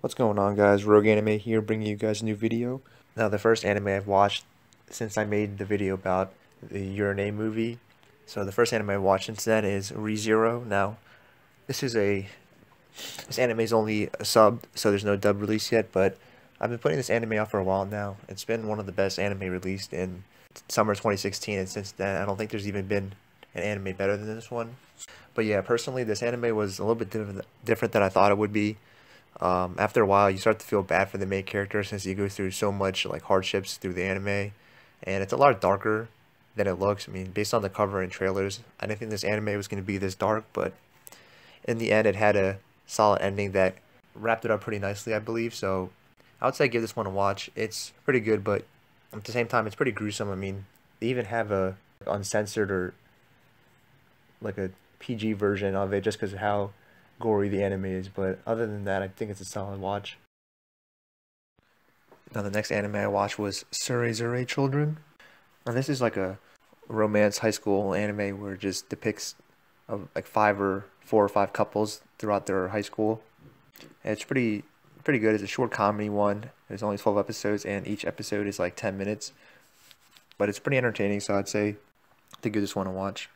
What's going on, guys? Rogue Anime here, bringing you guys a new video. Now, the first anime I've watched since I made the video about the Your Name movie. So the first anime I watched since then is ReZero. Now, this is this anime is only a sub, so there's no dub release yet. But I've been putting this anime out for a while now. It's been one of the best anime released in summer 2016, and since then, I don't think there's even been an anime better than this one. But yeah, personally, this anime was a little bit different than I thought it would be. After a while, you start to feel bad for the main character since he goes through so much like hardships through the anime, and it's a lot darker than it looks. I mean, based on the cover and trailers, I didn't think this anime was going to be this dark, but in the end, it had a solid ending that wrapped it up pretty nicely, I believe. So I would say give this one a watch. It's pretty good, but at the same time, it's pretty gruesome. I mean, they even have a uncensored or like a PG version of it just because of how gory the anime is, but other than that, I think it's a solid watch. Now, the next anime I watched was Tsurezure Children. Now, this is like a romance high school anime where it just depicts like four or five couples throughout their high school. And it's pretty good. It's a short comedy one. There's only 12 episodes, and each episode is like 10 minutes. But it's pretty entertaining, so I'd say to give this one a watch.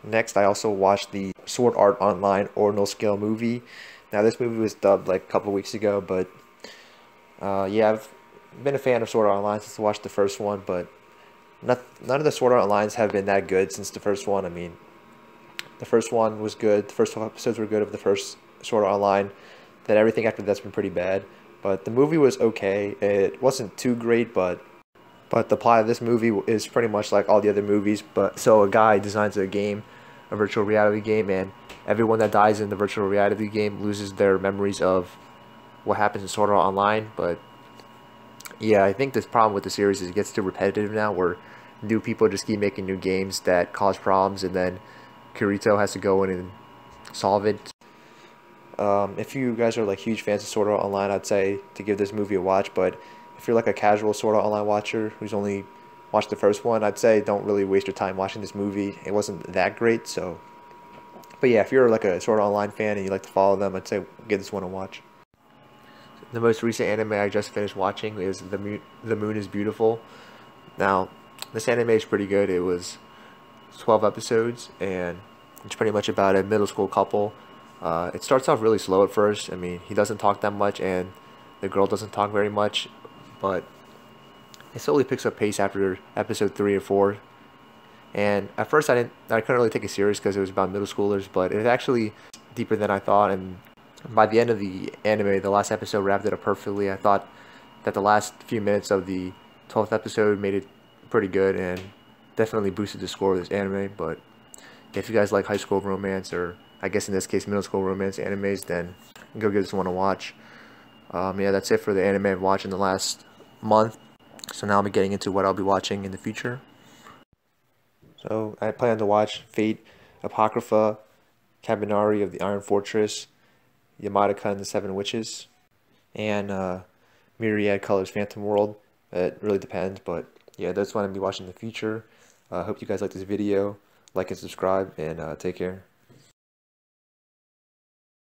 Next, I also watched the Sword Art Online Ordinal Scale movie. Now, this movie was dubbed like a couple weeks ago, but yeah, I've been a fan of Sword Art Online since I watched the first one, but none of the Sword Art Onlines have been that good since the first one. I mean, the first one was good. The first 12 episodes were good of the first Sword Art Online. Then everything after that's been pretty bad. But the movie was okay. It wasn't too great, but the plot of this movie is pretty much like all the other movies. But so a guy designs a game, a virtual reality game, and everyone that dies in the virtual reality game loses their memories of what happens in Sword Art Online. But yeah, I think this problem with the series is it gets too repetitive now, where new people just keep making new games that cause problems, and then Kirito has to go in and solve it. If you guys are like huge fans of Sword Art Online, I'd say to give this movie a watch. But if you're like a casual Sword Art Online watcher who's only watched the first one, I'd say don't really waste your time watching this movie. It wasn't that great, so. But yeah, if you're like a Sword Art Online fan and you like to follow them, I'd say give this one a watch. The most recent anime I just finished watching is The Moon is Beautiful. Now, this anime is pretty good. It was 12 episodes, and it's pretty much about a middle school couple. It starts off really slow at first. I mean, he doesn't talk that much, and the girl doesn't talk very much, but it slowly picks up pace after episode 3 or 4. And at first I couldn't really take it serious because it was about middle schoolers, but it's actually deeper than I thought. And by the end of the anime, the last episode wrapped it up perfectly. I thought that the last few minutes of the 12th episode made it pretty good and definitely boosted the score of this anime. But if you guys like high school romance, or I guess in this case middle school romance animes, then go give this one a watch. Yeah, that's it for the anime I've watched in the last month. So now I'll be getting into what I'll be watching in the future. So I plan to watch Fate, Apocrypha, Kabinari of the Iron Fortress, Yamatka and the Seven Witches, and Myriad Colors Phantom World. It really depends, but yeah, that's what I'm going to be watching in the future. I hope you guys like this video. Like and subscribe, and take care.